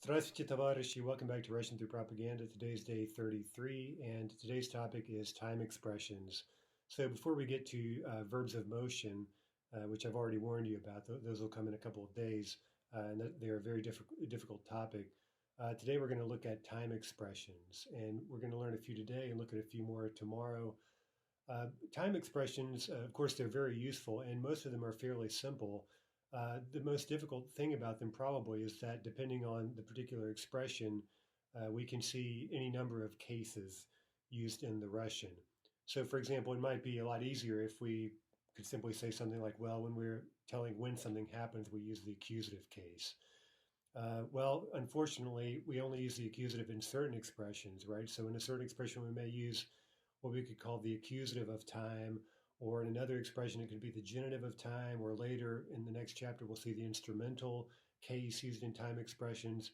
Здравствуйте, товарищи. Welcome back to Russian Through Propaganda. Today's day 33, and today's topic is time expressions. So before we get to verbs of motion, which I've already warned you about, those will come in a couple of days, and they're a very difficult topic. Today we're going to look at time expressions, and we're going to learn a few today and look at a few more tomorrow. Time expressions, of course, they're very useful, and most of them are fairly simple. The most difficult thing about them probably is that depending on the particular expression, we can see any number of cases used in the Russian. So, for example, it might be a lot easier if we could simply say something like, well, when we're telling when something happens, we use the accusative case. Well, unfortunately, we only use the accusative in certain expressions, right? So, in a certain expression, we may use what we could call the accusative of time, or in another expression, it could be the genitive of time, or later in the next chapter, we'll see the instrumental case used in time expressions.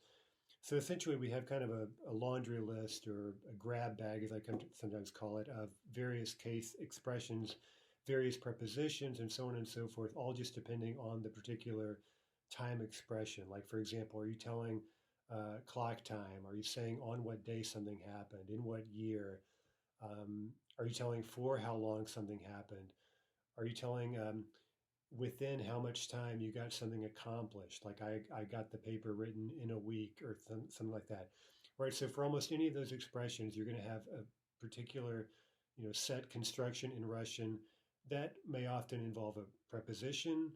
So essentially, we have kind of a laundry list or a grab bag, as I sometimes call it, of various case expressions, various prepositions, and so on and so forth, all just depending on the particular time expression. Like, for example, are you telling clock time? Are you saying on what day something happened? In what year? Are you telling for how long something happened? Are you telling within how much time you got something accomplished? Like I got the paper written in a week or something like that, right? So for almost any of those expressions, you're going to have a particular, set construction in Russian that may often involve a preposition,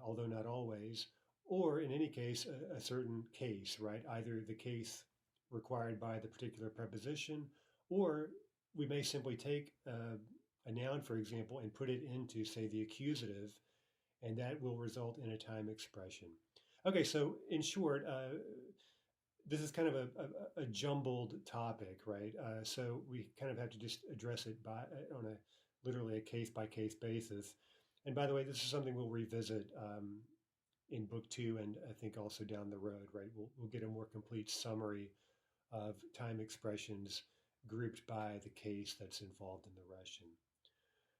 although not always, or in any case, a certain case, right? Either the case required by the particular preposition, or we may simply take a noun, for example, and put it into, say, the accusative, and that will result in a time expression. Okay, so in short, this is kind of a jumbled topic, right? So we kind of have to just address it on a literally a case by case basis. And by the way, this is something we'll revisit in book two, and I think also down the road, right? We'll get a more complete summary of time expressions grouped by the case that's involved in the Russian.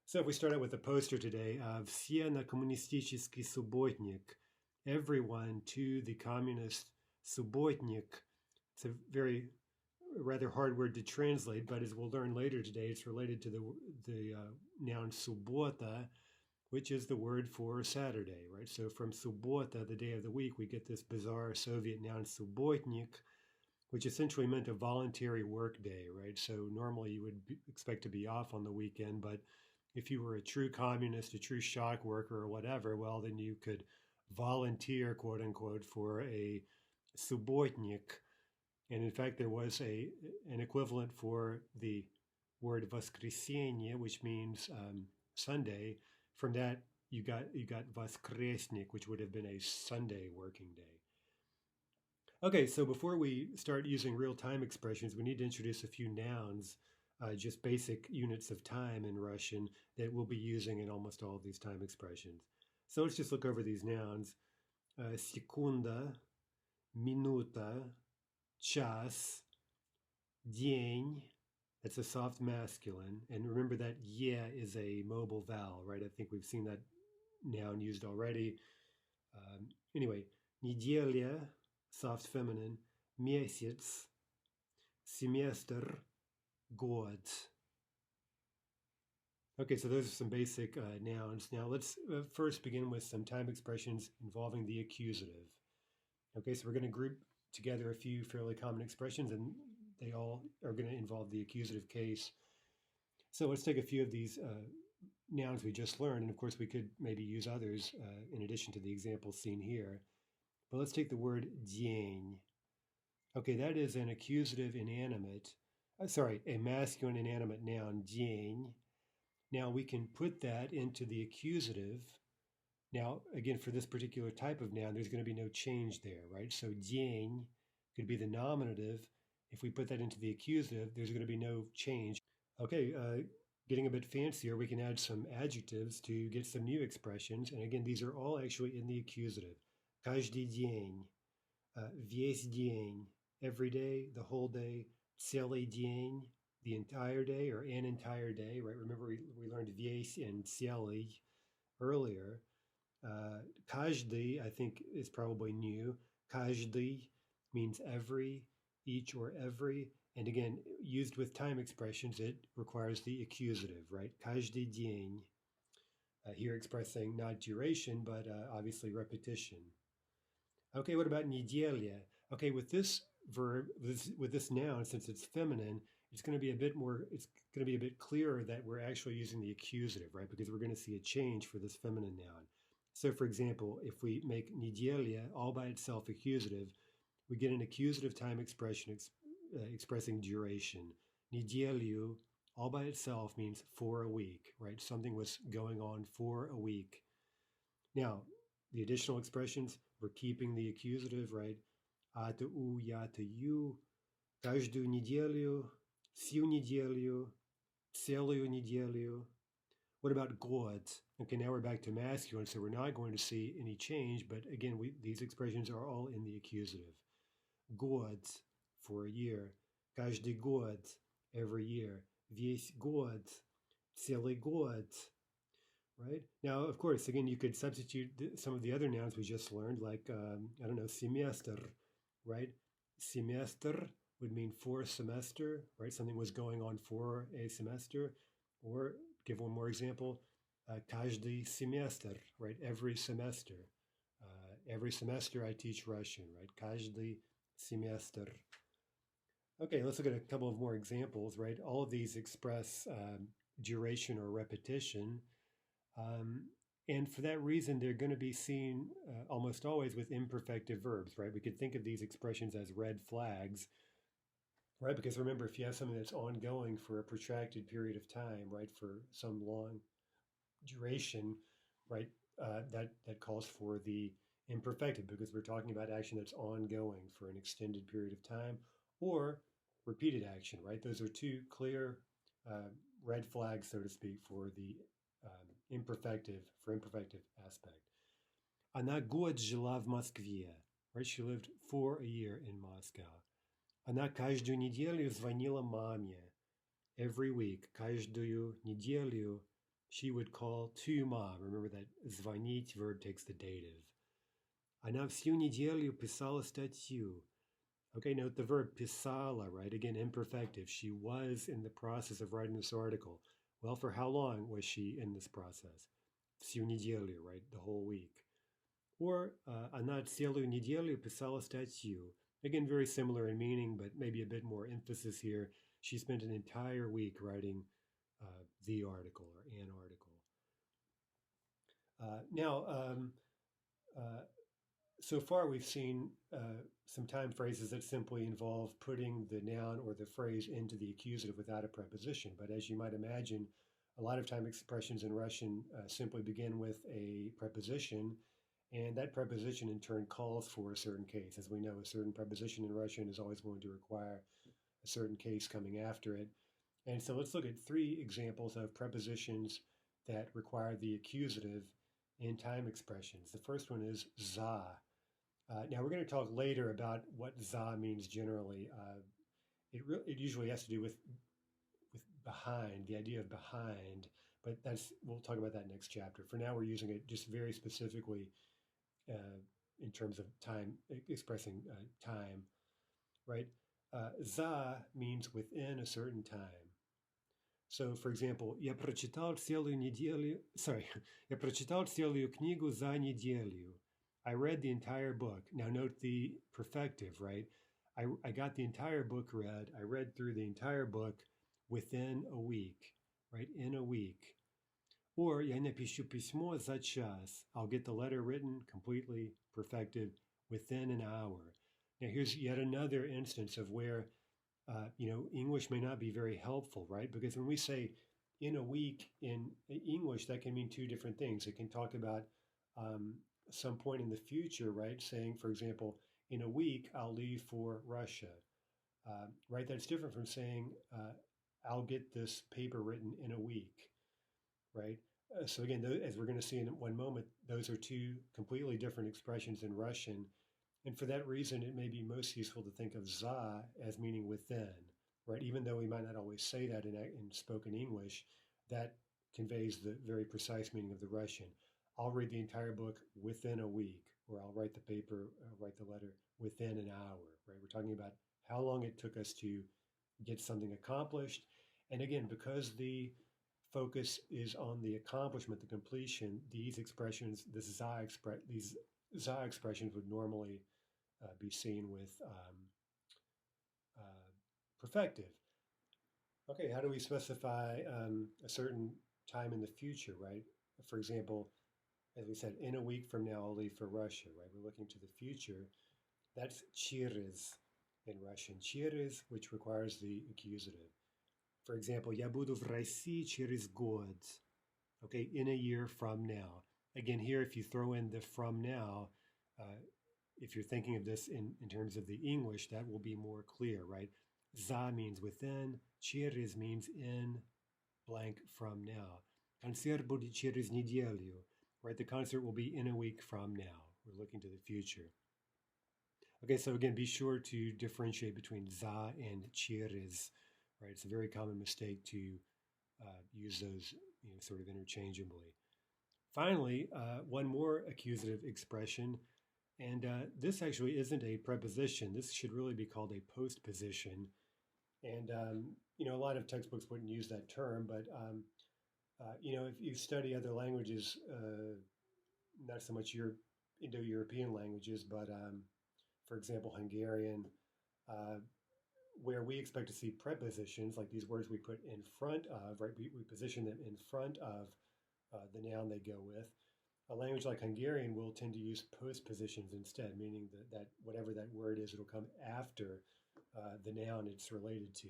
So if we start out with the poster today, все на коммунистический субботник, everyone to the communist subotnik. It's a very rather hard word to translate, but as we'll learn later today, it's related to the noun subota, which is the word for Saturday, right? So from subota, the day of the week, we get this bizarre Soviet noun subotnik, which essentially meant a voluntary work day, right? So normally you would expect to be off on the weekend, but if you were a true communist, a true shock worker or whatever, well, then you could volunteer, quote unquote, for a subotnik. And in fact, there was an equivalent for the word воскресенье, which means Sunday. From that, you got воскресник, which would have been a Sunday working day. Okay, so before we start using real time expressions, we need to introduce a few nouns, just basic units of time in Russian that we'll be using in almost all of these time expressions. So let's just look over these nouns. Секунда, minuta, час, день. That's a soft masculine. And remember that yeah is a mobile vowel, right? I think we've seen that noun used already. Anyway, неделя, soft feminine, месяц, semester, год. Okay, so those are some basic nouns. Now let's first begin with some time expressions involving the accusative. Okay, so we're going to group together a few fairly common expressions, and they all are going to involve the accusative case. So let's take a few of these nouns we just learned, and of course we could maybe use others in addition to the examples seen here. But let's take the word день. Okay, that is an accusative inanimate, a masculine inanimate noun, день. Now we can put that into the accusative. Now, again, for this particular type of noun, there's going to be no change there, right? So день could be the nominative. If we put that into the accusative, there's going to be no change. Okay, getting a bit fancier, we can add some adjectives to get some new expressions. And again, these are all actually in the accusative. Каждый день, весь день, every day, the whole day, целый день, the entire day or an entire day, right? Remember we learned весь and целый earlier. Каждый, I think, is probably new. Каждый, means every, each, or every. And again, used with time expressions, it requires the accusative, right? Каждый день. Here expressing not duration, but obviously repetition. Okay, what about неделя? Okay, with this verb, with this noun, since it's feminine, it's going to be a bit more, it's going to be a bit clearer that we're actually using the accusative, right? Because we're going to see a change for this feminine noun. So for example, if we make неделя all by itself accusative, we get an accusative time expression expressing duration. Неделю all by itself means for a week, right? Something was going on for a week. Now, the additional expressions, we're keeping the accusative, right? А-то у, я-то ю, каждую неделю, всю неделю, целую неделю. What about год? Okay, now we're back to masculine, so we're not going to see any change, but again, these expressions are all in the accusative. Год, for a year. Каждый год, every year. Весь год, целый год. Right? Now, of course, again, you could substitute some of the other nouns we just learned, like, I don't know, semester, right? Semester would mean for semester, right? Something was going on for a semester. Or, give one more example, каждый семестр, right? Every semester. Every semester I teach Russian, right? Каждый семестр. Okay, let's look at a couple of more examples, right? All of these express duration or repetition. And for that reason, they're going to be seen almost always with imperfective verbs, right? We could think of these expressions as red flags, right? Because remember, if you have something that's ongoing for a protracted period of time, right, for some long duration, right, that calls for the imperfective because we're talking about action that's ongoing for an extended period of time or repeated action, right? Those are two clear red flags, so to speak, for the imperfective aspect. Она год жила в Москве, right? She lived for a year in Moscow. Она каждую неделю звонила маме. Every week, каждую неделю, she would call to mom. Remember that звонить verb takes the dative. Она всю неделю писала статью. Okay, note the verb писала, right? Again, imperfective. She was in the process of writing this article. Well, for how long was she in this process? Всю неделю, right? The whole week. Or она целую неделю писала статью. Again, very similar in meaning, but maybe a bit more emphasis here. She spent an entire week writing the article or an article. So far we've seen some time phrases that simply involve putting the noun or the phrase into the accusative without a preposition. But as you might imagine, a lot of time expressions in Russian simply begin with a preposition, and that preposition in turn calls for a certain case. As we know, a certain preposition in Russian is always going to require a certain case coming after it. And so let's look at three examples of prepositions that require the accusative in time expressions. The first one is za. Now we're going to talk later about what za means generally. It usually has to do with behind, the idea of behind, but we'll talk about that next chapter. For now, we're using it just very specifically in terms of time, expressing time, right? За means within a certain time. So, for example, я прочитал целую книгу за неделю. I read the entire book. Now note the perfective, right? I got the entire book read. I read through the entire book within a week, right? In a week. Or я напишу письмо за час. I'll get the letter written completely perfected within an hour. Now here's yet another instance of where English may not be very helpful, right? Because when we say in a week in English, that can mean two different things. It can talk about some point in the future, right? Saying, for example, in a week, I'll leave for Russia, right? That's different from saying, I'll get this paper written in a week, right? So again, as we're going to see in one moment, those are two completely different expressions in Russian. And for that reason, it may be most useful to think of za as meaning within, right? Even though we might not always say that in spoken English, that conveys the very precise meaning of the Russian. I'll read the entire book within a week or I'll write the paper, write the letter within an hour, right? We're talking about how long it took us to get something accomplished. And again, because the focus is on the accomplishment, the completion, these expressions, these za expressions would normally be seen with uh, perfective. Okay, how do we specify a certain time in the future, right? For example, as we said, in a week from now, I'll leave for Russia, right? We're looking to the future. That's через in Russian. Через, which requires the accusative. For example, я буду в России через год. Okay, in a year from now. Again, here, if you throw in the from now, if you're thinking of this in terms of the English, that will be more clear, right? За means within, через means in blank from now. Концерт будет через неделю, right? The concert will be in a week from now. We're looking to the future. Okay, so again, be sure to differentiate between za and через, right? It's a very common mistake to use those, sort of interchangeably. Finally, one more accusative expression, and this actually isn't a preposition. This should really be called a postposition. And, a lot of textbooks wouldn't use that term, but, if you study other languages, not so much Indo-European languages, but for example, Hungarian, where we expect to see prepositions, like these words we put in front of, right? We position them in front of the noun they go with. A language like Hungarian will tend to use postpositions instead, meaning that whatever that word is, it'll come after the noun it's related to.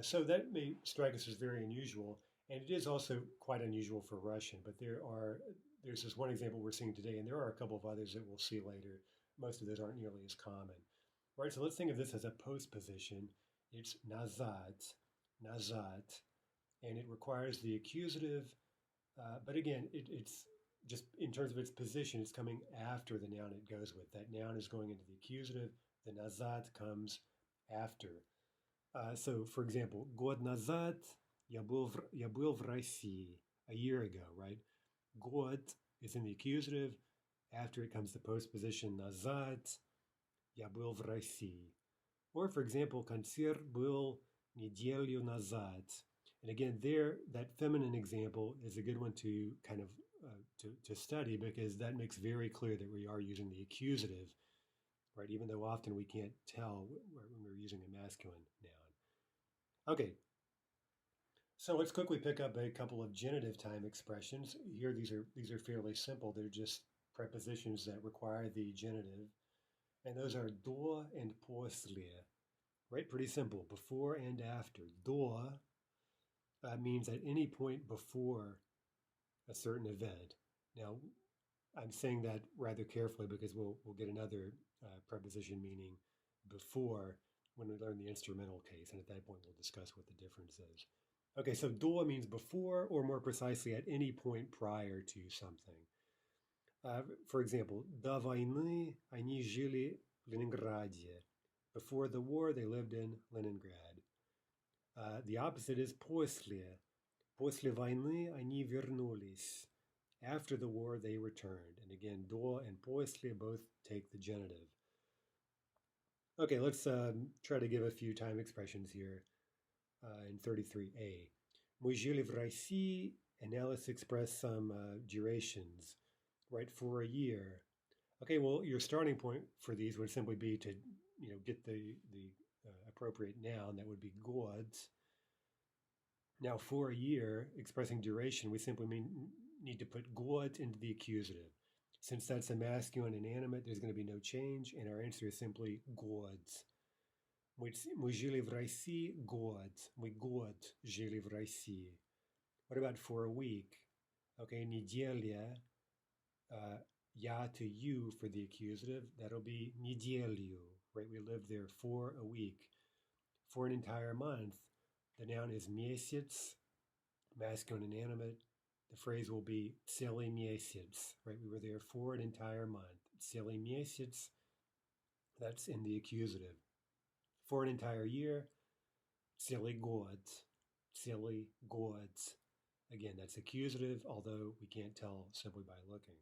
So that may strike us as very unusual, and it is also quite unusual for Russian, but there's this one example we're seeing today, and there are a couple of others that we'll see later. Most of those aren't nearly as common. Right, so let's think of this as a postposition. It's nazad, and it requires the accusative, but again, it's just in terms of its position, it's coming after the noun it goes with. That noun is going into the accusative, the nazad comes after. So, for example, год назад я был в России, a year ago, right? Год is in the accusative, after it comes the postposition назад, я был в России. Or, for example, концерт был неделю назад. And again, there, that feminine example is a good one to kind of to study, because that makes very clear that we are using the accusative, right? Even though often we can't tell when we're using a masculine noun. Okay, so let's quickly pick up a couple of genitive time expressions. Here, these are fairly simple. They're just prepositions that require the genitive, and those are до and после. Right, pretty simple. Before and after. До means at any point before a certain event. Now, I'm saying that rather carefully because we'll get another preposition meaning before when we learn the instrumental case, and at that point we'll discuss what the difference is. Okay, so до means before, or more precisely, at any point prior to something. For example, до войны они жили в Ленинграде. Before the war, they lived in Leningrad. The opposite is после. После войны они вернулись. After the war, they returned. And again, до and после both take the genitive. Okay, let's try to give a few time expressions here in 33a. Мы жили в России, and now let's express some durations, right? For a year. Okay, well, your starting point for these would simply be to, get the appropriate noun. That would be год. Now, for a year, expressing duration, we simply need to put год into the accusative. Since that's a masculine inanimate, there's going to be no change, and our answer is simply год. Мы жили в России год. Мы год жили в России. What about for a week? Okay, неделя. Ya to you for the accusative, that'll be неделю, right? We lived there for a week. For an entire month, the noun is месяц, masculine inanimate. The phrase will be целый месяц, right? We were there for an entire month. Целый месяц, that's in the accusative. For an entire year, целый год, целый год. Again, that's accusative, although we can't tell simply by looking.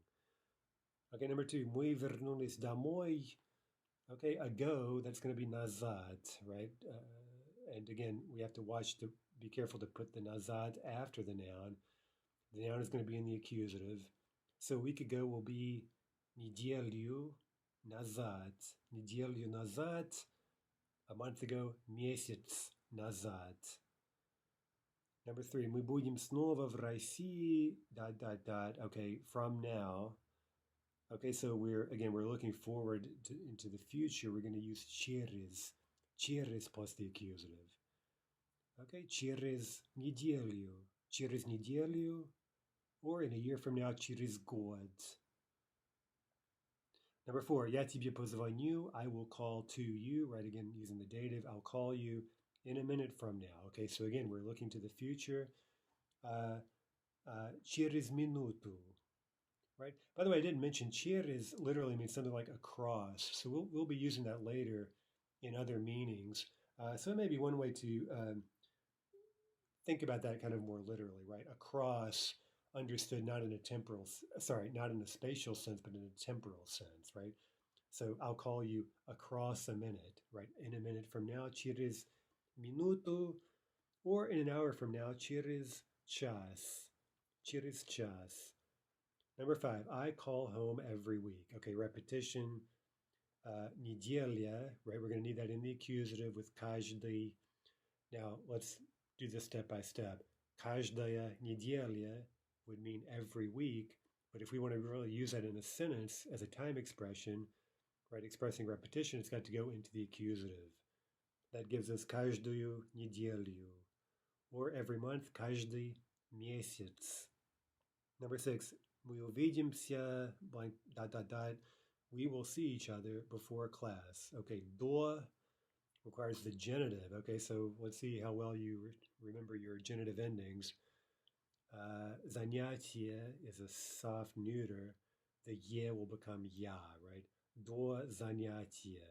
Okay, number two, мы вернулись домой. Okay, ago, that's going to be nazad, right? And again, we have to be careful to put the nazad after the noun. The noun is going to be in the accusative. So a week ago will be неделю назад. Неделю назад. A month ago, месяц назад. Number three, мы будем снова в России, ... Okay, from now. Okay, so we're looking forward into the future. We're going to use через plus the accusative. Okay, через неделю, or in a year from now, через год. Number four, я тебе позвоню, I will call to you, right? Again, using the dative, I'll call you in a minute from now. Okay, so again, we're looking to the future. Через минуту, right? By the way, I didn't mention через literally means something like across. So we'll be using that later in other meanings. So it may be one way to think about that kind of more literally, right? Across, understood not in a spatial sense, but in a temporal sense, right? So I'll call you across a minute, right? In a minute from now, через минуту, or in an hour from now, через час. Number five, I call home every week. Okay, repetition. Неделя, right? We're going to need that in the accusative with каждый. Now, let's do this step by step. Каждая неделя would mean every week, but if we want to really use that in a sentence as a time expression, right, expressing repetition, it's got to go into the accusative. That gives us каждую неделю, or every month, каждый месяц. Number six, мы увидимся, blank, ... We will see each other before class. Okay, до requires the genitive. Okay, so let's see how well you remember your genitive endings. Занятие is a soft neuter. The ye will become ya, right? До занятия.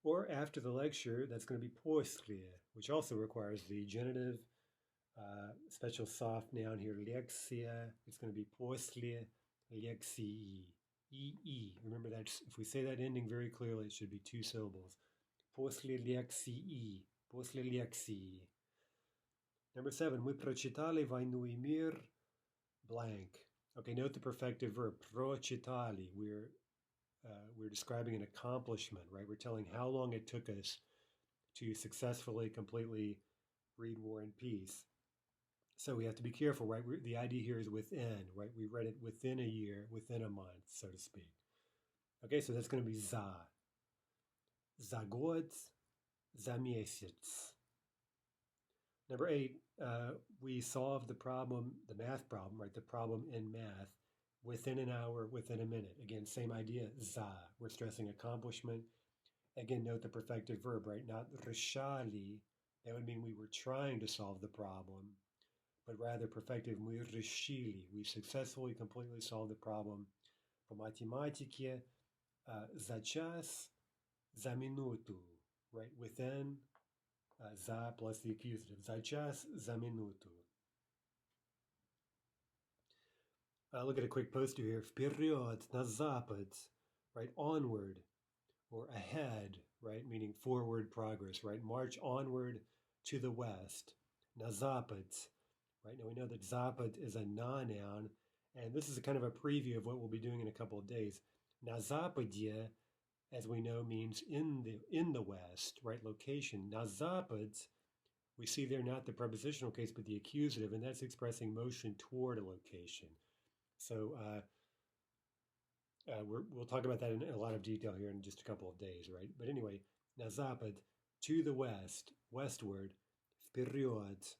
Or after the lecture, that's going to be после, which also requires the genitive. Special soft noun here, лекция. It's going to be после лекции. Remember that if we say that ending very clearly, it should be two syllables. После лекции. Number seven, мы прочитали «Войну и мир», blank. Okay, note the perfective verb, прочитали. We're describing an accomplishment, right? We're telling how long it took us to successfully, completely read War and Peace. So we have to be careful, right? The idea here is within, right? We read it within a year, within a month, so to speak. Okay, so that's going to be за. За год, за месяц. Number eight, we solved the problem, the math problem, right? The problem in math within an hour, within a minute. Again, same idea, за. We're stressing accomplishment. Again, note the perfective verb, right? Not решали. That would mean we were trying to solve the problem, but rather perfective, мы решили. We successfully, completely solved the problem. По математике, за час, за минуту, right? Within, за plus the accusative. За час, за минуту. Look at a quick poster here. Вперед, на запад, right? Onward or ahead, right? Meaning forward progress, right? March onward to the west. На запад, right? Now we know that запад is a non-noun, and this is a kind of a preview of what we'll be doing in a couple of days. На западе, as we know, means in the west, right? Location. На запад, we see there not the prepositional case, but the accusative, and that's expressing motion toward a location. So we'll talk about that in a lot of detail here in just a couple of days, right? But anyway, на запад, to the west, westward. Вперед.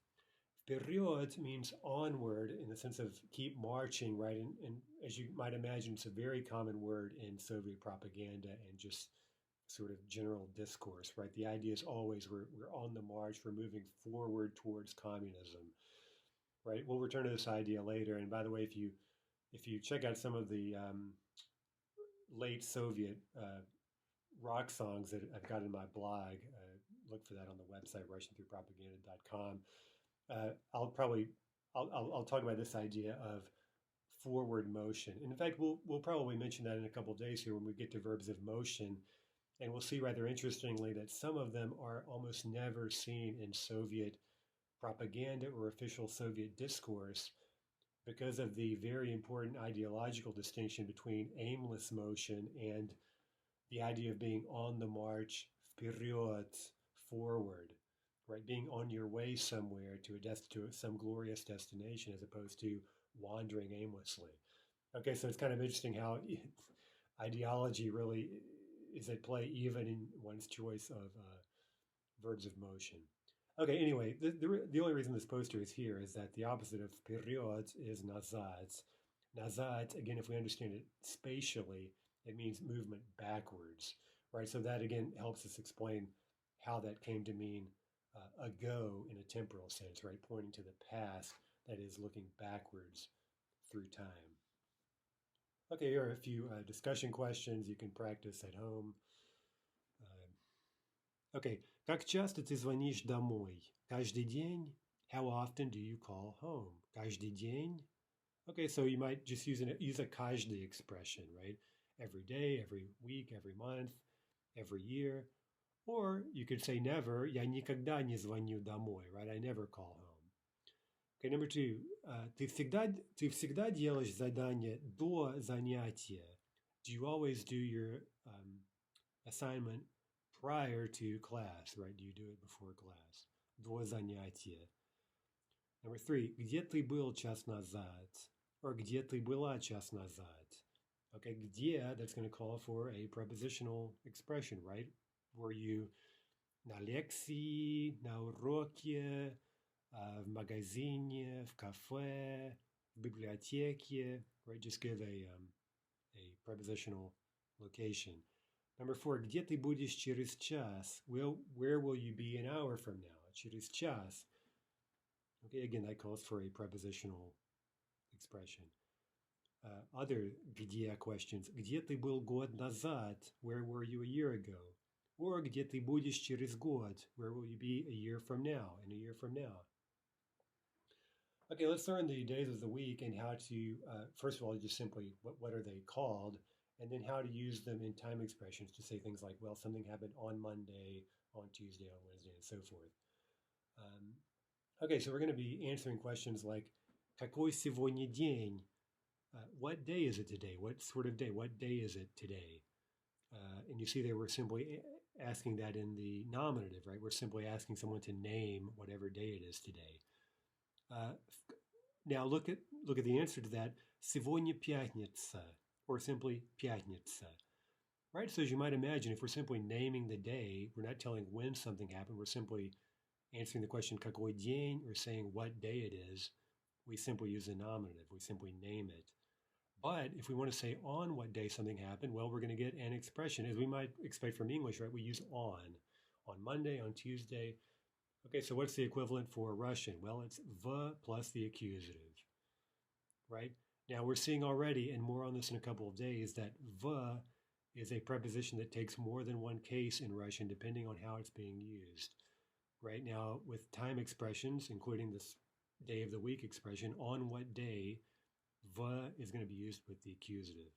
Вперед means onward in the sense of keep marching, right? And as you might imagine, it's a very common word in Soviet propaganda and just sort of general discourse, right? The idea is always we're on the march, we're moving forward towards communism, right? We'll return to this idea later. And by the way, if you check out some of the late Soviet rock songs that I've got in my blog, look for that on the website, russianthroughpropaganda.com. I'll talk about this idea of forward motion. And in fact, we'll probably mention that in a couple of days here when we get to verbs of motion. And we'll see rather interestingly that some of them are almost never seen in Soviet propaganda or official Soviet discourse because of the very important ideological distinction between aimless motion and the idea of being on the march, вперед, forward, right? Being on your way somewhere to some glorious destination as opposed to wandering aimlessly. Okay, so it's kind of interesting how ideology really is at play even in one's choice of verbs of motion. Okay, anyway, the only reason this poster is here is that the opposite of period is nazad. Nazad, again, if we understand it spatially, it means movement backwards, right? So that again helps us explain how that came to mean ago in a temporal sense, right? Pointing to the past, that is looking backwards through time. Okay, here are a few discussion questions you can practice at home. Okay, как часто ты звонишь домой? Каждый день? How often do you call home? Каждый день? Okay, so you might just use a каждый expression, right? Every day, every week, every month, every year. Or you could say never. Я никогда не звоню домой, right? I never call home. Okay, number two. Ты всегда делаешь задание до занятия? Do you always do your assignment prior to class, right? Do you do it before class? До занятия. Number three, где ты был час назад? Or где ты была час назад? Okay, где, that's going to call for a prepositional expression, right? Were you на лекции, на уроке, в магазине, в кафе, в библиотеке, right? Just give a prepositional location. Number four, где ты будешь через час? Well, where will you be an hour from now? Через час. Okay, again, that calls for a prepositional expression. Other где questions. Где ты был год назад? Where were you a year ago? Or где ты будешь через год? Where will you be a year from now? And a year from now. Okay, let's learn the days of the week and how to, first of all, just simply what are they called? And then how to use them in time expressions to say things like, well, something happened on Monday, on Tuesday, on Wednesday, and so forth. Okay, so we're going to be answering questions like, какой сегодня день? What day is it today? What sort of day? What day is it today? And you see they were simply asking that in the nominative, right? We're simply asking someone to name whatever day it is today. Now look at the answer to that. Сегодня пятница, or simply пятница, right? So as you might imagine, if we're simply naming the day, we're not telling when something happened. We're simply answering the question какой день, or saying what day it is. We simply use the nominative. We simply name it. But if we want to say on what day something happened, well, we're going to get an expression, as we might expect from English, right? We use on Monday, on Tuesday. Okay, so what's the equivalent for Russian? Well, it's v plus the accusative, right? Now we're seeing already, and more on this in a couple of days, that v is a preposition that takes more than one case in Russian, depending on how it's being used. Right now, with time expressions, including this day of the week expression, on what day, v is going to be used with the accusative.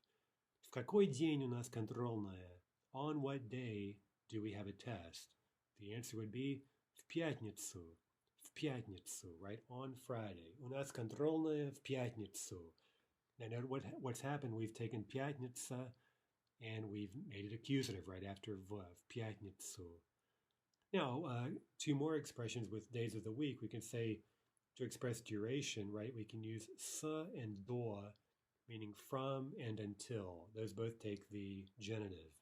В какой день у нас контрольная? On what day do we have a test? The answer would be в пятницу, right? On Friday. У нас контрольная в пятницу. Now note what's happened. We've taken пятница and we've made it accusative right after в пятницу. Now, two more expressions with days of the week. We can say to express duration, right? We can use с and до, meaning from and until. Those both take the genitive.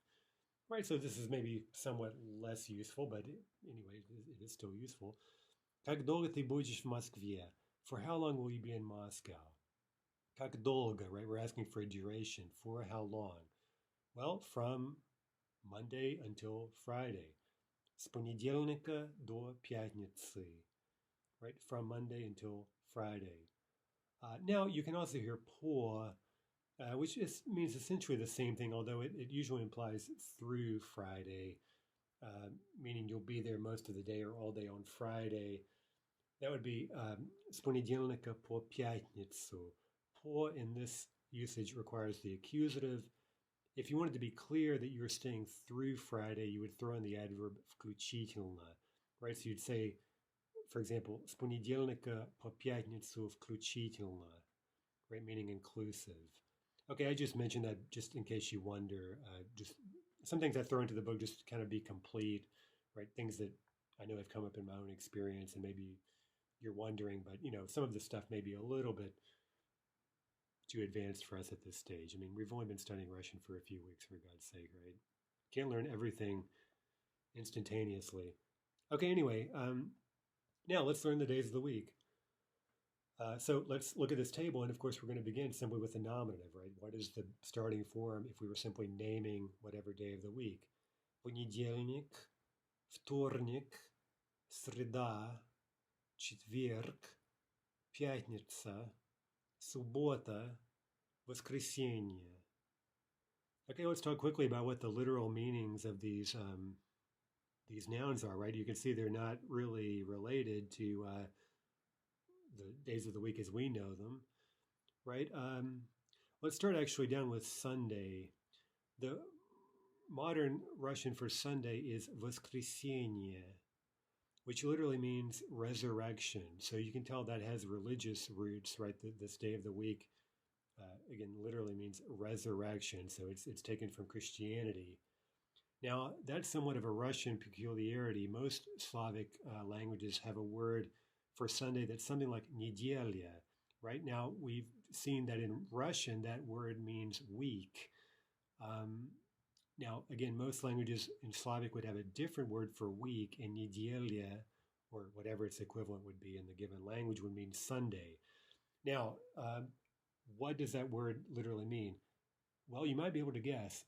Right, so this is maybe somewhat less useful, but anyway, it is still useful. Как долго ты будешь в Москве? For how long will you be in Moscow? Как долго, right? We're asking for a duration. For how long? Well, from Monday until Friday. С понедельника до пятницы. Right, from Monday until Friday. Now, you can also hear по, which means essentially the same thing, although it usually implies through Friday, meaning you'll be there most of the day or all day on Friday. That would be с понедельника по пятницу, Po in this usage requires the accusative. If you wanted to be clear that you're staying through Friday, you would throw in the adverb включительно, right? So you'd say, for example, с понедельника по пятницу включительно, right? Meaning inclusive. Okay, I just mentioned that just in case you wonder. Just some things I throw into the book just to kind of be complete, right? Things that I know have come up in my own experience, and maybe you're wondering, but some of the stuff may be a little bit too advanced for us at this stage. I mean, we've only been studying Russian for a few weeks, for God's sake, right? Can't learn everything instantaneously. Okay, anyway, now let's learn the days of the week. So let's look at this table, and of course we're going to begin simply with the nominative, right? What is the starting form if we were simply naming whatever day of the week? Понедельник, вторник, среда, четверг, пятница, суббота, воскресенье. Okay, let's talk quickly about what the literal meanings of these nouns are, right? You can see they're not really related to the days of the week as we know them, right? Let's start actually down with Sunday. The modern Russian for Sunday is воскресенье, which literally means resurrection. So you can tell that has religious roots, right? This day of the week, again, literally means resurrection. So it's taken from Christianity. Now, that's somewhat of a Russian peculiarity. Most Slavic languages have a word for Sunday that's something like nedelya. Right now, we've seen that in Russian, that word means week. Now, again, most languages in Slavic would have a different word for week, and nedelya, or whatever its equivalent would be in the given language, would mean Sunday. Now, what does that word literally mean? Well, you might be able to guess.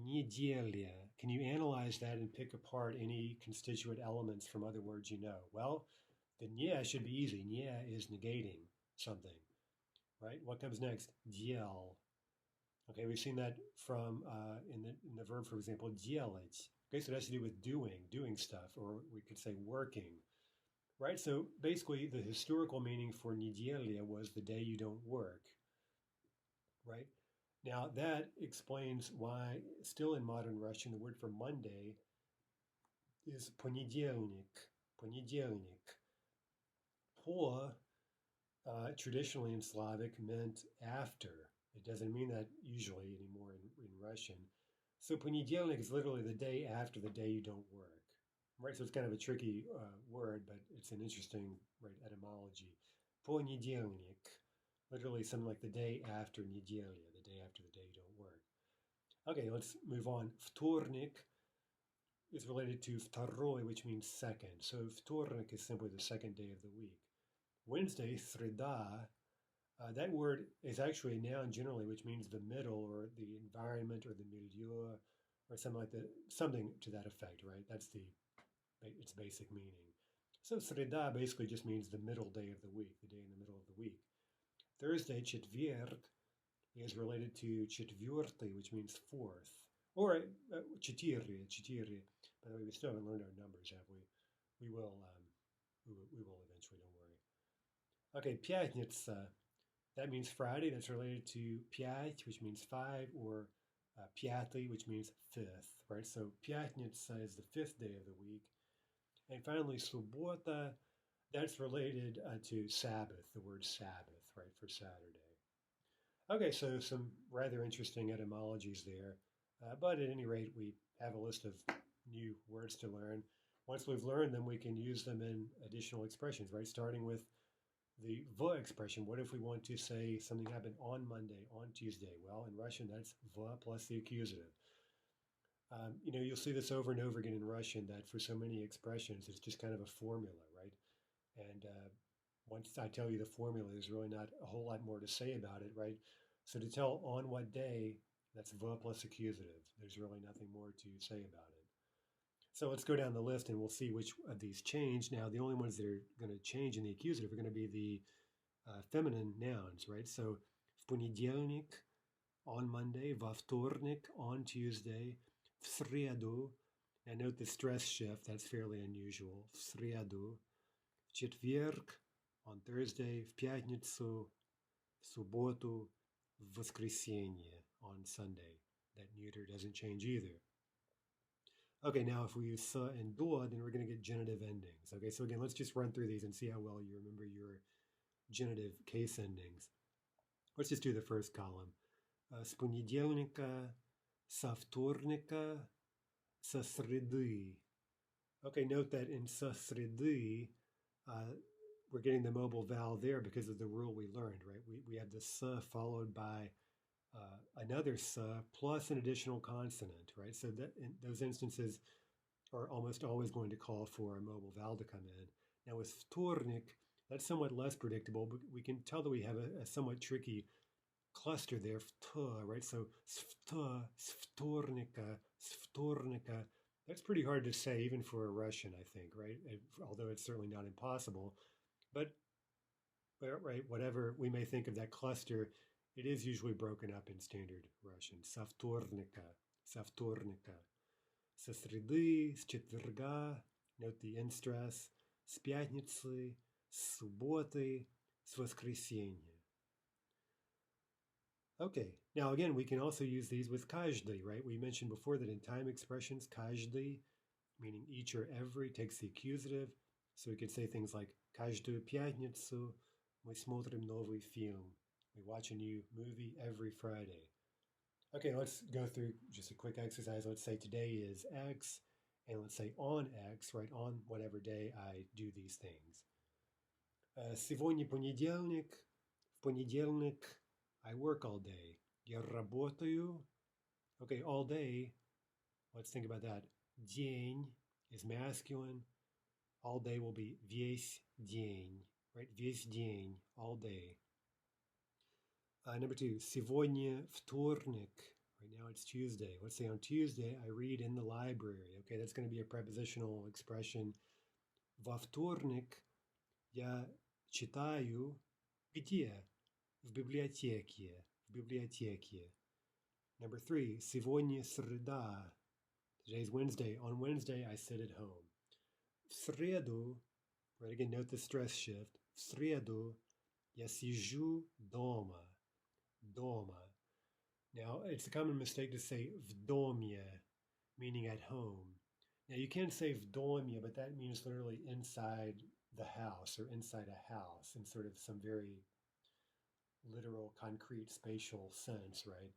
Nedelya. Can you analyze that and pick apart any constituent elements from other words you know? Well, the nye should be easy. Nye is negating something, right? What comes next? Diel. Okay, we've seen that from in the verb, for example, делать. Okay, so it has to do with doing stuff, or we could say working, right? So basically, the historical meaning for nedelya was the day you don't work, right? Now that explains why, still in modern Russian, the word for Monday is понедельник. Понедельник. Po, traditionally in Slavic, meant after. It doesn't mean that usually anymore in Russian. So понедельник is literally the day after the day you don't work. Right, so it's kind of a tricky word, but it's an interesting etymology. Понедельник, literally something like the day after неделя, the day after the day you don't work. Okay, let's move on. Вторник is related to второй, which means second. So вторник is simply the second day of the week. Wednesday, среда, that word is actually a noun generally, which means the middle or the environment or the milieu or something like that, something to that effect, right? That's its basic meaning. So sreda basically just means the middle day of the week, the day in the middle of the week. Thursday, четверг, is related to четвертый, which means fourth. Or четыре. By the way, we still haven't learned our numbers, have we? We will eventually, don't worry. Okay, пятница, that means Friday. That's related to пять, which means five, or пятый, which means fifth, right? So пятница is the fifth day of the week. And finally, суббота, that's related to Sabbath, the word Sabbath, right, for Saturday. Okay, so some rather interesting etymologies there. But at any rate, we have a list of new words to learn. Once we've learned them, we can use them in additional expressions, right? Starting with the v expression. What if we want to say something happened on Monday, on Tuesday? Well, in Russian, that's v plus the accusative. You'll see this over and over again in Russian, that for so many expressions, it's just kind of a formula, right? And once I tell you the formula, there's really not a whole lot more to say about it, right? So to tell on what day, that's v plus accusative. There's really nothing more to say about it. So let's go down the list and we'll see which of these change. Now, the only ones that are going to change in the accusative are going to be the feminine nouns, right? So в понедельник, on Monday, во вторник, on Tuesday, в среду. Now note the stress shift, that's fairly unusual. В среду. В четверг, on Thursday, в пятницу, субботу, в воскресенье, on Sunday. That neuter doesn't change either. Okay, now if we use sa and dua, then we're going to get genitive endings. Okay, so again, let's just run through these and see how well you remember your genitive case endings. Let's just do the first column. С понедельника, со вторника, со среды. Okay, note that in со среды, we're getting the mobile vowel there because of the rule we learned, right? We have the sa followed by another sa plus an additional consonant, right? So that in those instances are almost always going to call for a mobile vowel to come in. Now with vtornik, that's somewhat less predictable, but we can tell that we have a somewhat tricky cluster there, right? So vtornika, vtornika. That's pretty hard to say even for a Russian, I think, right? Although it's certainly not impossible. But right, whatever we may think of that cluster, it is usually broken up in standard Russian. Со вторника, со вторника. Со среды, с четверга, note the end stress, с пятницы, с субботы, с воскресенья. Okay, now again, we can also use these with каждый, right? We mentioned before that in time expressions, каждый, meaning each or every, takes the accusative. So we could say things like каждую пятницу мы смотрим новый фильм. We watch a new movie every Friday. Okay, let's go through just a quick exercise. Let's say today is X, and let's say on X, right? On whatever day I do these things. Сегодня понедельник, в понедельник I work all day. Я работаю. Okay, all day. Let's think about that. День is masculine. All day will be весь день, right? Весь день, all day. Number two, сегодня вторник. Right now it's Tuesday. Let's say on Tuesday I read in the library. Okay, that's going to be a prepositional expression. Во вторник я читаю где? В библиотеке. В библиотеке. Number three, сегодня среда. Today's Wednesday. On Wednesday I sit at home. В среду, right, again, note the stress shift. В среду я сижу дома. Дома. Now, it's a common mistake to say в доме, meaning at home. Now, you can say в доме, but that means literally inside the house or inside a house in sort of some very literal, concrete, spatial sense, right?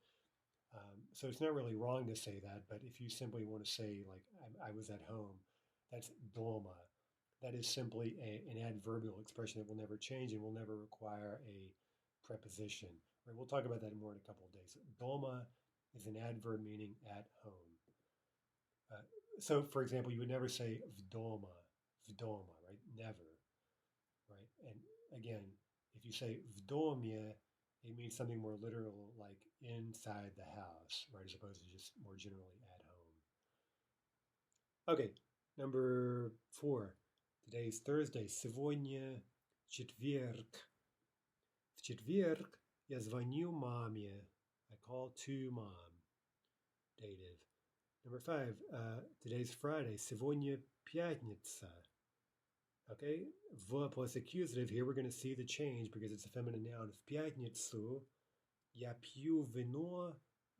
So it's not really wrong to say that, but if you simply want to say, like, I was at home, that's дома. That is simply an adverbial expression that will never change and will never require a preposition. Right? We'll talk about that more in a couple of days. Дома is an adverb meaning at home. So, for example, you would never say вдома, right? Never, right? And again, if you say в доме, it means something more literal, like inside the house, right? As opposed to just more generally at home. Okay, number four. Today's Thursday. Сегодня четверг. В четверг я звоню маме. I call to mom. Dative. Number five. Today's Friday. Сегодня пятница. Okay, в plus accusative. Here we're going to see the change because it's a feminine noun. В пятницу я пью вино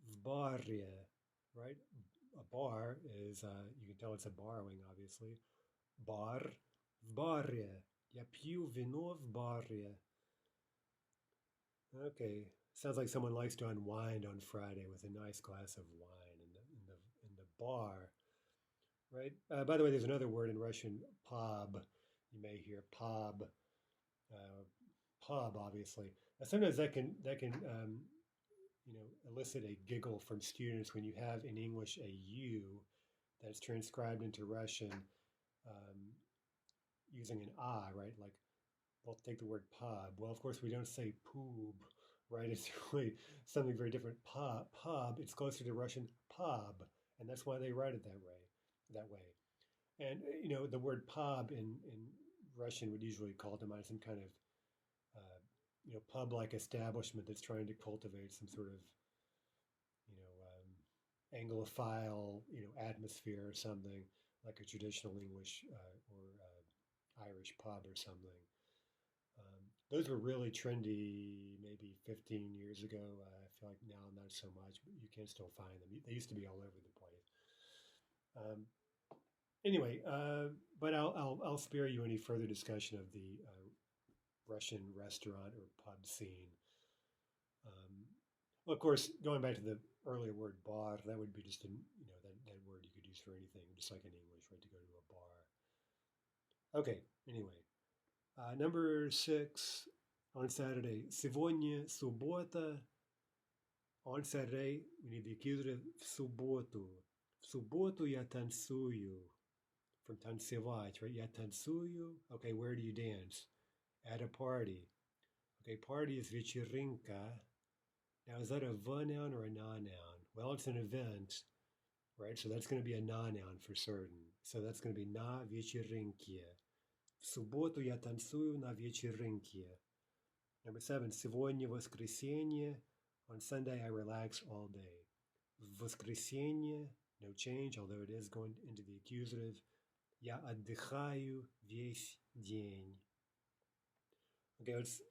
в баре. Right? A bar is, you can tell it's a borrowing, obviously. Бар в баре. Я пью вино в баре. Okay, sounds like someone likes to unwind on Friday with a nice glass of wine in the bar, right? By the way, there's another word in Russian, pub. You may hear pub, pub, obviously. Now, sometimes that can elicit a giggle from students when you have in English a U that's transcribed into Russian using an ah, right? Like, we'll take the word pub. Well, of course, we don't say poob, right? It's really something very different. Pub, it's closer to Russian pub, and that's why they write it that way. And, the word pub in Russian would usually call to mind some kind of, pub-like establishment that's trying to cultivate some sort of, Anglophile, atmosphere or something, like a traditional English or Irish pub or something. Those were really trendy maybe 15 years ago. I feel like now not so much, but you can still find them. They used to be all over the place. Um, anyway, but I'll spare you any further discussion of the Russian restaurant or pub scene. Um, well, of course, going back to the earlier word bar, that would be just that word you could use for anything, just like in English, right? To go to a bar. Okay. Anyway, number 6 on Saturday. Сегодня суббота. On Saturday, we need the accusative в субботу. В субботу я танцую. From танцевать, right? Я танцую. Okay, where do you dance? At a party. Okay, party is вечеринка. Now, is that a v noun or a non-noun? Well, it's an event, right? So that's going to be a non-noun for certain. So that's going to be на вечеринке. В субботу я танцую на вечеринке. Number 7, сегодня воскресенье. On Sunday, I relax all day. В воскресенье, no change, although it is going into the accusative. Я отдыхаю весь день. Okay, let's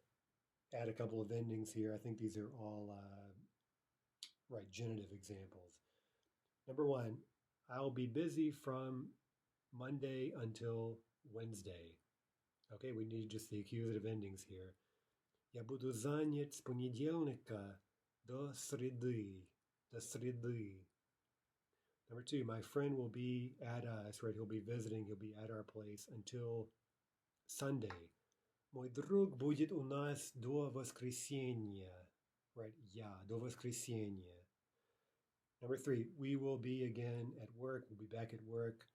add a couple of endings here. I think these are all right genitive examples. Number 1, I'll be busy from Monday until Wednesday. Okay, we need just the accusative endings here. Я буду занят с понедельника до среды. До среды. Number 2, my friend will be at us, right? He'll be visiting, he'll be at our place until Sunday. Мой друг будет у нас до воскресенья. Right, я, до воскресенья. Number 3, we will be again at work, we'll be back at work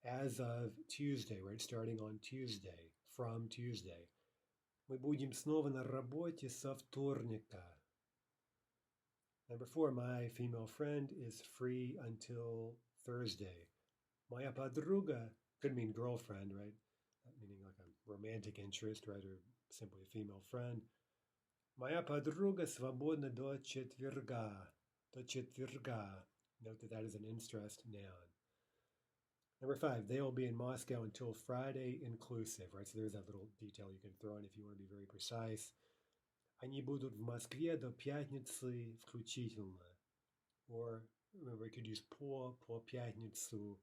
as of Tuesday, right? Starting on Tuesday, from Tuesday. Мы будем снова на работе со вторника. Number 4, my female friend is free until Thursday. Моя подруга could mean girlfriend, right? Meaning like a romantic interest, right? Or simply a female friend. Моя подруга свободна до четверга. До четверга. Note that that is an instressed noun. Number 5, they will be in Moscow until Friday inclusive, right? So there's that little detail you can throw in if you want to be very precise. Они будут в Москве до пятницы включительно. Or remember, you could use по пятницу,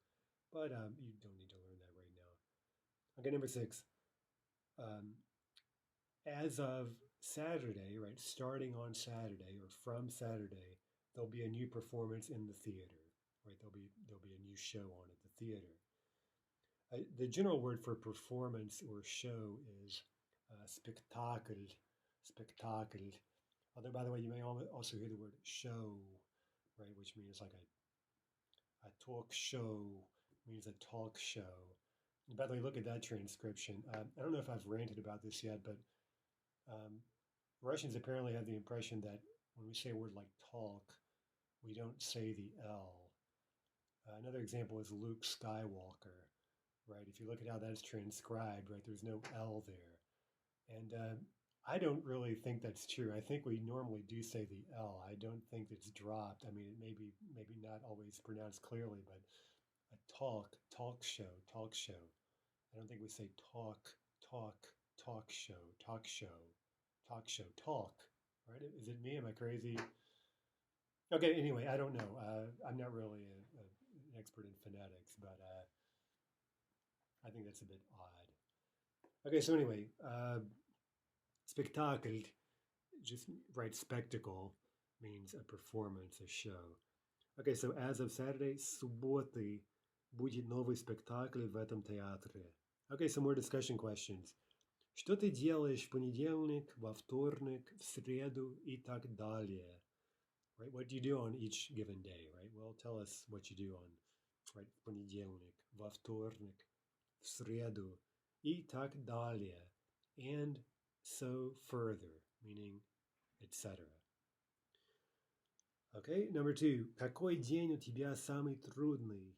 but you don't need to learn that right now. Okay, number 6. As of Saturday, right, starting on Saturday or from Saturday, there'll be a new performance in the theater, right? There'll be a new show on at the theater. The general word for performance or show is spectacle, spectacle. Although, by the way, you may also hear the word show, right, which means like a talk show, means a talk show. And by the way, look at that transcription. I don't know if I've ranted about this yet, but Russians apparently have the impression that when we say a word like talk, we don't say the L. Another example is Luke Skywalker, right? If you look at how that's transcribed, right, there's no L there. And I don't really think that's true. I think we normally do say the L. I don't think it's dropped. I mean, it may be maybe not always pronounced clearly, but a talk show. I don't think we say talk show, talk. Right? Is it me? Am I crazy? Okay. Anyway, I don't know. I'm not really an expert in phonetics, but I think that's a bit odd. Okay. So anyway, spectacle, just right. Spectacle means a performance, a show. Okay. So as of Saturday, субботы будет новый спектакль в этом театре. Okay, some more discussion questions. Что ты делаешь в понедельник, во вторник, в среду и так далее? Right, what do you do on each given day, right? Well, tell us what you do on, right, в понедельник, во вторник, в среду и так далее. And so further, meaning etc. Okay, number 2. Какой день у тебя самый трудный?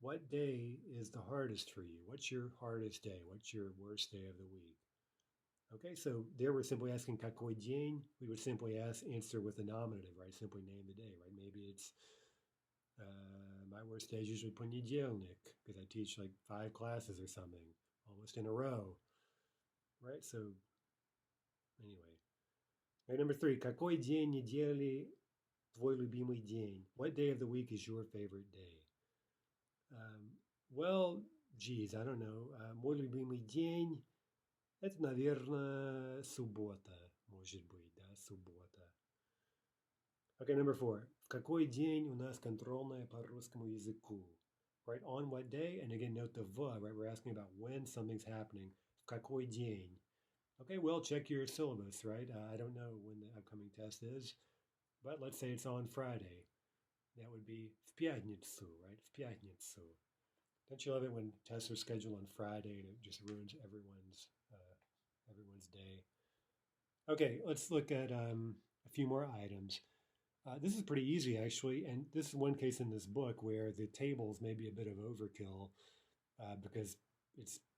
What day is the hardest for you? What's your hardest day? What's your worst day of the week? Okay, so there we're simply asking какой день. We would simply answer with the nominative, right? Simply name the day, right? Maybe it's my worst day is usually понедельник because I teach like 5 classes or something, almost in a row, right? So Anyway. All right, number 3. Какой день недели твой любимый день? What day of the week is your favorite day? Well, geez, I don't know. Мой любимый день – это, наверное, суббота. Может быть, да, суббота. Okay, number 4. В какой день у нас контрольная по русскому языку? Right, on what day? And again, note the v, right? We're asking about when something's happening. В какой день? Okay, well, check your syllabus, right? I don't know when the upcoming test is, but let's say it's on Friday. That would be в пятницу, right? В пятницу. Don't you love it when tests are scheduled on Friday and it just ruins everyone's day? Okay, let's look at a few more items. This is pretty easy, actually, and this is one case in this book where the tables may be a bit of overkill because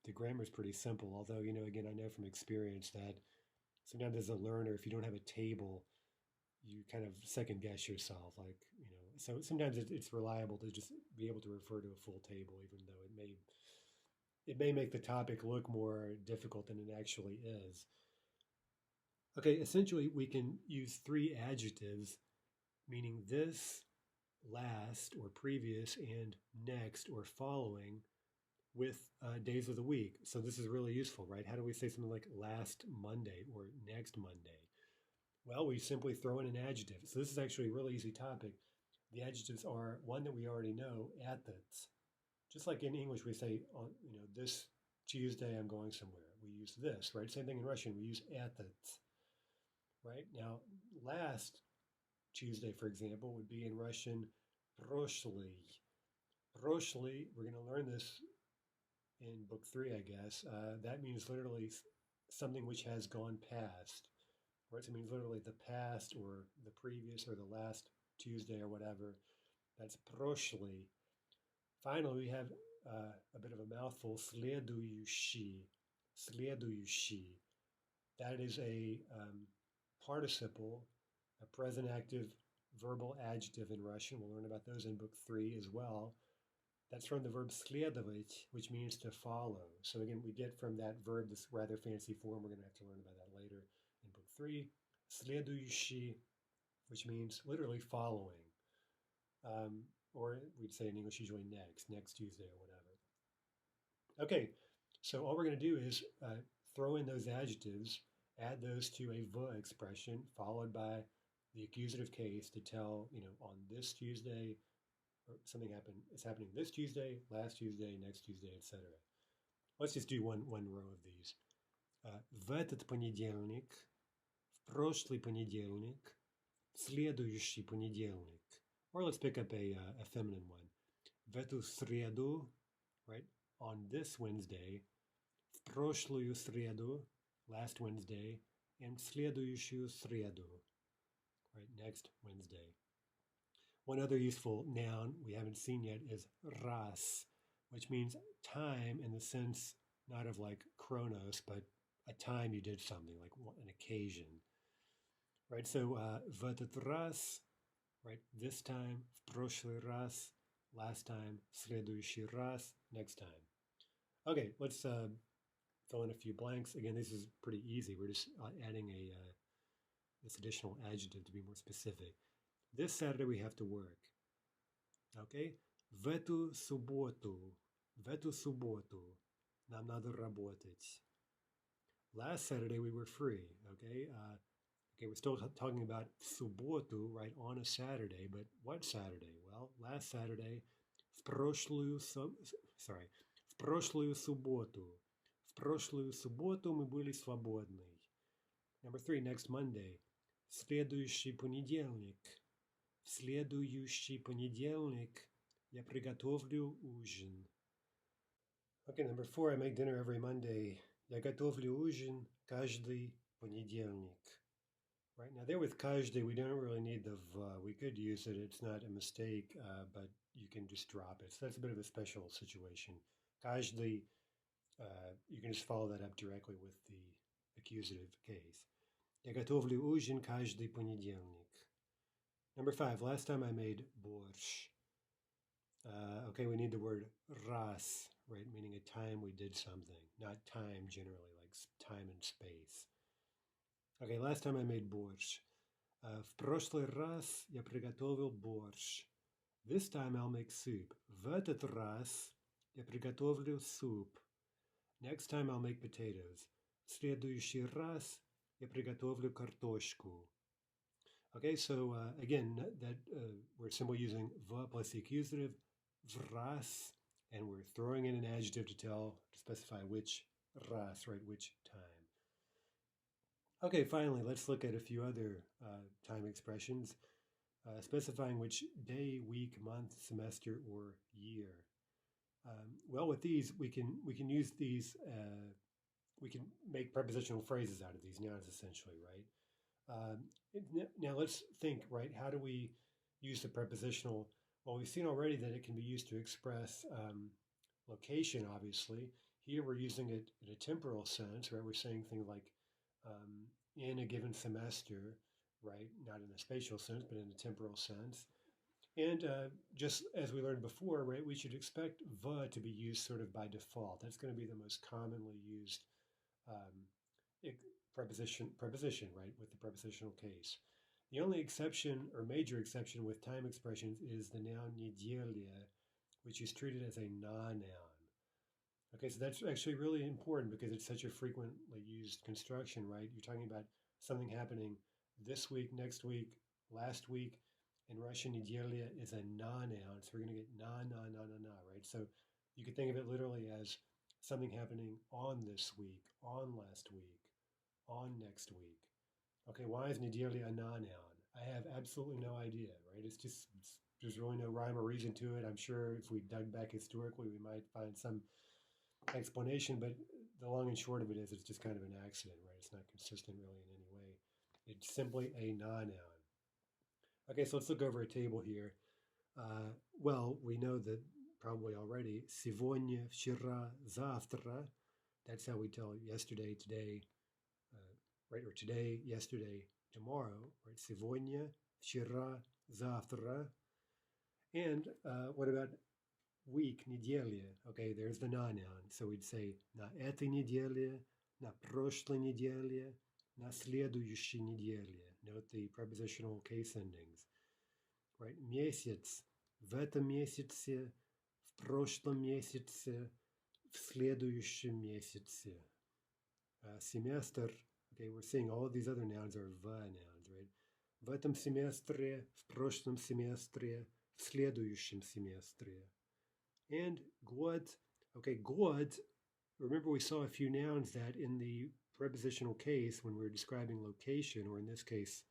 the grammar is pretty simple. Although, again, I know from experience that sometimes as a learner, if you don't have a table, you kind of second guess yourself. So sometimes it's reliable to just be able to refer to a full table, even though it may make the topic look more difficult than it actually is. Okay, essentially, we can use 3 adjectives meaning this, last, or previous, and next, or following, with days of the week. So this is really useful, right? How do we say something like last Monday or next Monday? Well, we simply throw in an adjective. So this is actually a really easy topic. The adjectives are one that we already know, этот. Just like in English, we say, this Tuesday I'm going somewhere. We use this, right? Same thing in Russian. We use этот, right? Now, last Tuesday, for example, would be in Russian proshly. Proshly, we're going to learn this in book 3, I guess. That means literally something which has gone past, right? So it means literally the past or the previous or the last Tuesday or whatever. That's proshly. Finally, we have a bit of a mouthful, следующий. Следующий. That is a participle, a present active verbal adjective in Russian. We'll learn about those in book 3 as well. That's from the verb следовать, which means to follow. So again, we get from that verb this rather fancy form. We're going to have to learn about that later in book 3. Следующий, which means literally following. Or we'd say in English usually next Tuesday or whatever. Okay, so all we're going to do is throw in those adjectives, add those to a v expression, followed by the accusative case to tell, on this Tuesday, or something is happening this Tuesday, last Tuesday, next Tuesday, etc. Let's just do one row of these. В этот понедельник, в прошлый понедельник, в следующий понедельник. Or let's pick up a feminine one. В эту среду, right? On this Wednesday, в прошлую среду, last Wednesday, and в следующую среду, right, next Wednesday. One other useful noun we haven't seen yet is раз, which means time in the sense not of like chronos, but a time you did something, like an occasion, right? So в этот раз, right, this time, в прошлый раз, last time, в следующий раз, next time. Okay, let's fill in a few blanks. Again, this is pretty easy. We're just adding this additional adjective to be more specific. This Saturday we have to work. Okay? В эту субботу нам надо работать. Last Saturday we were free. Okay? We're still talking about субботу, right, on a Saturday, but what Saturday? Well, last Saturday, в прошлую субботу. В прошлую субботу мы были свободны. Number 3, next Monday. В следующий понедельник. В следующий понедельник я приготовлю ужин. Okay, number 4, I make dinner every Monday. Я готовлю ужин каждый понедельник. Right, now there with каждый, we don't really need the v. We could use it, it's not a mistake, but you can just drop it. So that's a bit of a special situation. Каждый, you can just follow that up directly with the accusative case. Я готовлю ужин каждый понедельник. Number 5, last time I made борщ. Okay, we need the word раз, right, meaning a time we did something, not time generally, like time and space. Okay, last time I made борщ. В прошлый раз я приготовил борщ. This time I'll make soup. В этот раз я приготовлю суп. Next time I'll make potatoes. В следующий раз я приготовлю картошку. Okay, so again, we're simply using v plus the accusative, vras, and we're throwing in an adjective to specify which ras, right, which time. Okay, finally, let's look at a few other time expressions, specifying which day, week, month, semester, or year. Well, with these, we can use these. We can make prepositional phrases out of these nouns, essentially, right? Now let's think, right? How do we use the prepositional? Well, we've seen already that it can be used to express location, obviously. Here we're using it in a temporal sense, right? We're saying things like in a given semester, right? Not in a spatial sense, but in a temporal sense. And just as we learned before, right, we should expect the to be used sort of by default. That's going to be the most commonly used um, preposition, right, with the prepositional case. The only exception or major exception with time expressions is the noun неделя, which is treated as a non-noun. Okay, so that's actually really important because it's such a frequently used construction, right? You're talking about something happening this week, next week, last week. In Russian, неделя is a non-noun, so we're going to get na, right? So you could think of it literally as something happening on this week, on last week, on next week. Okay, why is неделя a non-noun? I have absolutely no idea, right? There's really no rhyme or reason to it. I'm sure if we dug back historically, we might find some explanation, but the long and short of it is it's just kind of an accident, right? It's not consistent really in any way. It's simply a non-noun. Okay, so let's look over a table here. Well, we know that probably already. Сегодня, вчера, завтра. That's how we tell yesterday, today, right? Or today, yesterday, tomorrow, right? Сегодня, вчера, завтра. And what about week, неделя? Okay, there's the non-noun. So we'd say на этой неделе, на прошлой неделе, на следующей неделе. Note the prepositional case endings. Right? Месяц. В этом месяце, в прошлом месяце, в следующем месяце. Semester. Okay, we're seeing all of these other nouns are the nouns, right? В этом семестре, в прошлом семестре, в следующем семестре. And год. Okay, год. Remember we saw a few nouns that in the prepositional case when we were describing location, or in this case,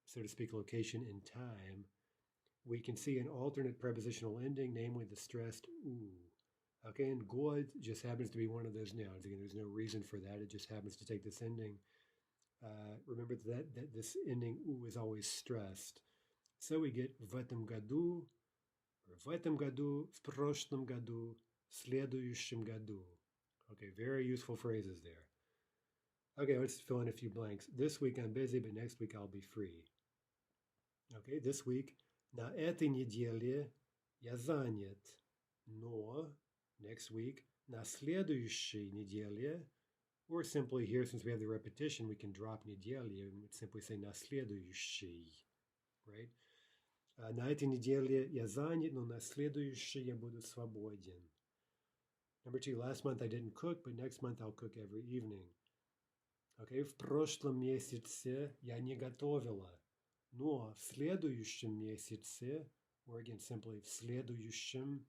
so to speak, location in time, we can see an alternate prepositional ending, namely the stressed u. Okay, and год just happens to be one of those nouns. Again, there's no reason for that. It just happens to take this ending. Remember that this ending u is always stressed. So we get в этом году, or в этом году, в прошлом году, в следующем году. Okay, very useful phrases there. Okay, let's fill in a few blanks. This week I'm busy, but next week I'll be free. Okay, this week, на этой неделе я занят, но next week, на следующей неделе, or simply here, since we have the repetition, we can drop неделя and simply say на следующей, right? На этой неделе я занят, но на следующей я буду свободен. Number two, last month I didn't cook, but next month I'll cook every evening. Okay, в прошлом месяце я не готовила, но в следующем месяце, or again simply в следующем,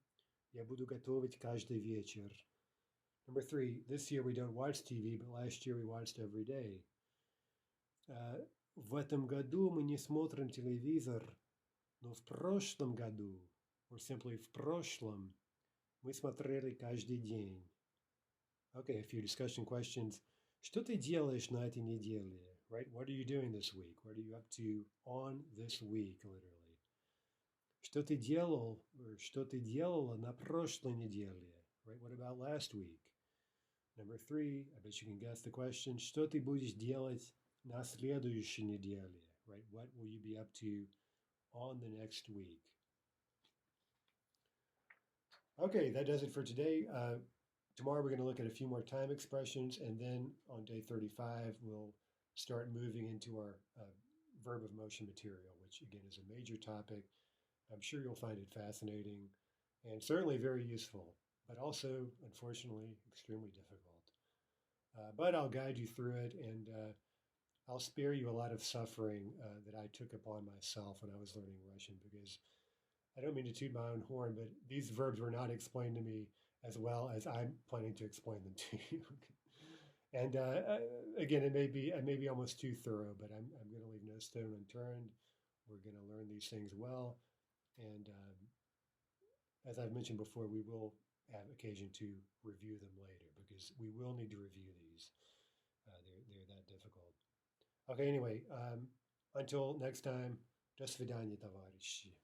я буду готовить каждый вечер. Number three, this year we don't watch TV, but last year we watched every day. В этом году мы не смотрим телевизор, но в прошлом году, or simply в прошлом, мы смотрели каждый день. Okay, a few discussion questions. Что ты делаешь на этой неделе? Right? What are you doing this week? What are you up to on this week, literally? Что ты делал, or что ты делала на прошлой неделе? Right? What about last week? Number three, I bet you can guess the question. Что ты будешь делать на следующей неделе? Right? What will you be up to on the next week? Okay, that does it for today. Tomorrow we're going to look at a few more time expressions, and then on day 35 we'll start moving into our verb of motion material, which again is a major topic. I'm sure you'll find it fascinating and certainly very useful, but also, unfortunately, extremely difficult. But I'll guide you through it, and I'll spare you a lot of suffering that I took upon myself when I was learning Russian, because I don't mean to toot my own horn, but these verbs were not explained to me as well as I'm planning to explain them to you. And again, I may be almost too thorough, but I'm going to leave no stone unturned. We're going to learn these things well, and as I've mentioned before, we will have occasion to review them later because we will need to review these. They're that difficult. Okay, anyway, until next time, до свидания, товарищи.